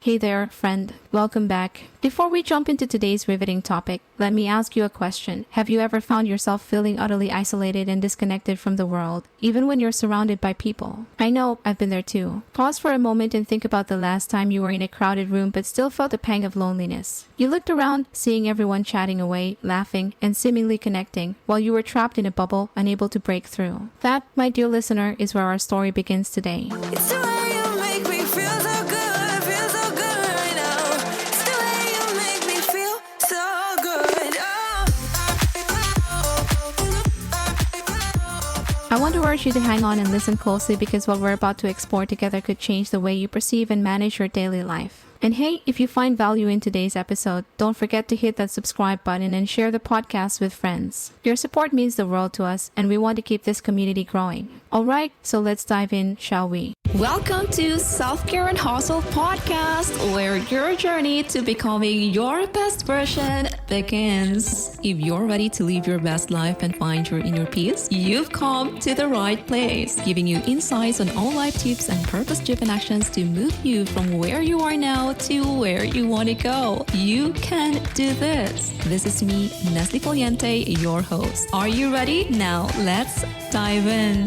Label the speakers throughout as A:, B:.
A: Hey there, friend. Welcome back. Before we jump into today's riveting topic, let me ask you a question. Have you ever found yourself feeling utterly isolated and disconnected from the world, even when you're surrounded by people? I know, I've been there too. Pause for a moment and think about the last time you were in a crowded room but still felt a pang of loneliness. You looked around, seeing everyone chatting away, laughing, and seemingly connecting, while you were trapped in a bubble, unable to break through. That, my dear listener, is where our story begins today.
B: It's the way you make me feel so good, feel so good right now. It's the way you make me feel so good.
A: I want to urge you to hang on and listen closely because what we're about to explore together could change the way you perceive and manage your daily life. And hey, if you find value in today's episode, don't forget to hit that subscribe button and share the podcast with friends. Your support means the world to us, and we want to keep this community growing. Alright, so let's dive in, shall we?
C: Welcome to Self-Care and Hustle Podcast, where your journey to becoming your best version begins. If you're ready to live your best life and find your inner peace, you've come to the right place, giving you insights on all life tips and purpose-driven actions to move you from where you are now to where you want to go. You can do this. This is me, Nestle Poliente, your host. Are you ready? Now, let's dive in.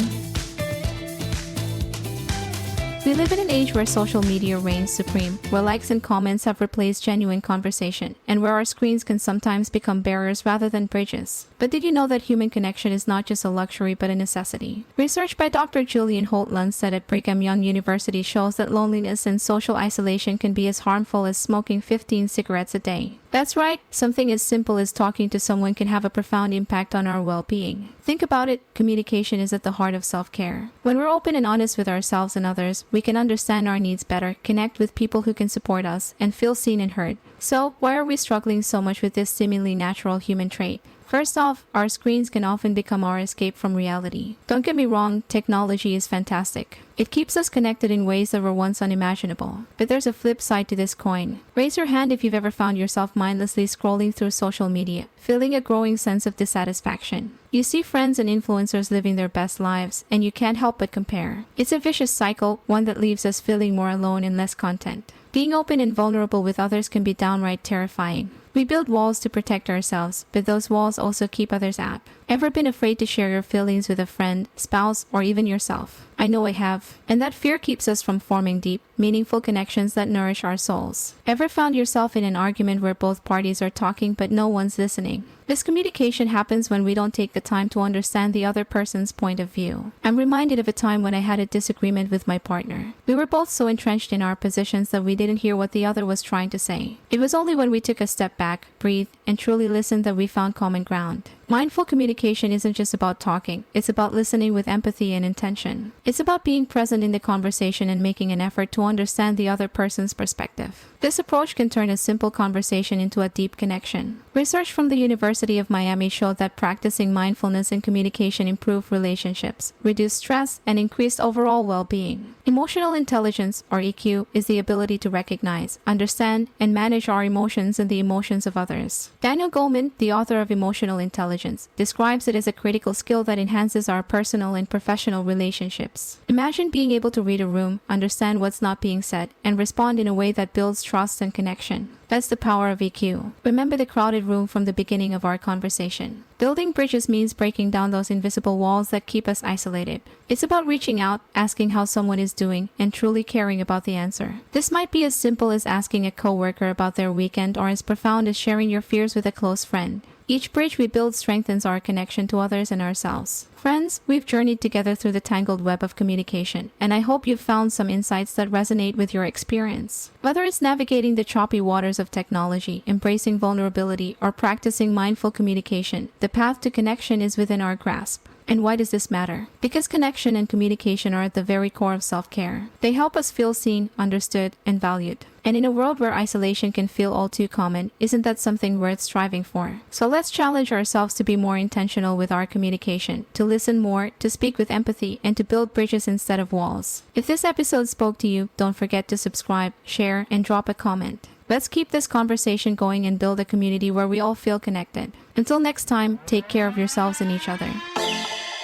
A: We live in an age where social media reigns supreme, where likes and comments have replaced genuine conversation, and where our screens can sometimes become barriers rather than bridges. But did you know that human connection is not just a luxury but a necessity? Research by Dr. Julian Holt-Lunstad at Brigham Young University shows that loneliness and social isolation can be as harmful as smoking 15 cigarettes a day. That's right, something as simple as talking to someone can have a profound impact on our well-being. Think about it, communication is at the heart of self-care. When we're open and honest with ourselves and others, we can understand our needs better, connect with people who can support us, and feel seen and heard. So, why are we struggling so much with this seemingly natural human trait? First off, our screens can often become our escape from reality. Don't get me wrong, technology is fantastic. It keeps us connected in ways that were once unimaginable. But there's a flip side to this coin. Raise your hand if you've ever found yourself mindlessly scrolling through social media, feeling a growing sense of dissatisfaction. You see friends and influencers living their best lives, and you can't help but compare. It's a vicious cycle, one that leaves us feeling more alone and less content. Being open and vulnerable with others can be downright terrifying. We build walls to protect ourselves, but those walls also keep others out. Ever been afraid to share your feelings with a friend, spouse, or even yourself? I know I have. And that fear keeps us from forming deep, meaningful connections that nourish our souls. Ever found yourself in an argument where both parties are talking but no one's listening? Miscommunication happens when we don't take the time to understand the other person's point of view. I'm reminded of a time when I had a disagreement with my partner. We were both so entrenched in our positions that we didn't hear what the other was trying to say. It was only when we took a step back, breathed, and truly listened that we found common ground. Mindful communication isn't just about talking, it's about listening with empathy and intention. It's about being present in the conversation and making an effort to understand the other person's perspective. This approach can turn a simple conversation into a deep connection. Research from the University of Miami showed that practicing mindfulness in communication improved relationships, reduced stress, and increased overall well-being. Emotional intelligence, or EQ, is the ability to recognize, understand, and manage our emotions and the emotions of others. Daniel Goleman, the author of Emotional Intelligence, describes it as a critical skill that enhances our personal and professional relationships. Imagine being able to read a room, understand what's not being said, and respond in a way that builds trust and connection. That's the power of EQ. Remember the crowded room from the beginning of our conversation. Building bridges means breaking down those invisible walls that keep us isolated. It's about reaching out, asking how someone is doing, and truly caring about the answer. This might be as simple as asking a coworker about their weekend or as profound as sharing your fears with a close friend. Each bridge we build strengthens our connection to others and ourselves. Friends, we've journeyed together through the tangled web of communication, and I hope you've found some insights that resonate with your experience. Whether it's navigating the choppy waters of technology, embracing vulnerability, or practicing mindful communication, the path to connection is within our grasp. And why does this matter? Because connection and communication are at the very core of self-care. They help us feel seen, understood, and valued. And in a world where isolation can feel all too common, isn't that something worth striving for? So let's challenge ourselves to be more intentional with our communication, to listen more, to speak with empathy, and to build bridges instead of walls. If this episode spoke to you, don't forget to subscribe, share, and drop a comment. Let's keep this conversation going and build a community where we all feel connected. Until next time, take care of yourselves and each other.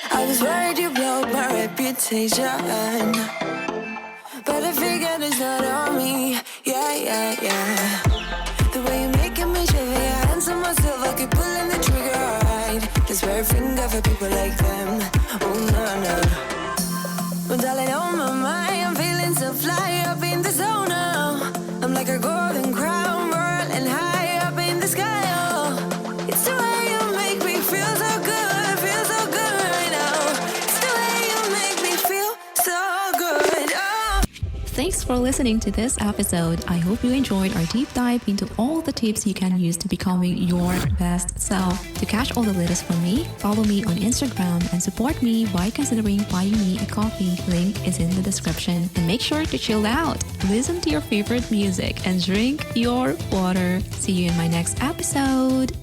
B: I was worried you blow my reputation, but I figured it's not on me. Yeah, yeah, yeah. The way you're making me shiver, your hands on myself, I keep pulling the trigger, alright. This red finger for people like them, oh no, no. Well, darling, on my mind, I'm feeling so fly up in the zone now. I'm like a golden crown, whirling high up in the sky, oh. It's the way you make me feel so good right now. It's the way you make me feel so good, oh.
C: Thanks for listening to this episode. I hope you enjoyed our deep dive into all the tips you can use to becoming your best self. To catch all the latest from me, follow me on Instagram and support me by considering buying me a coffee. Link is in the description. And make sure to chill out, listen to your favorite music, and drink your water. See you in my next episode.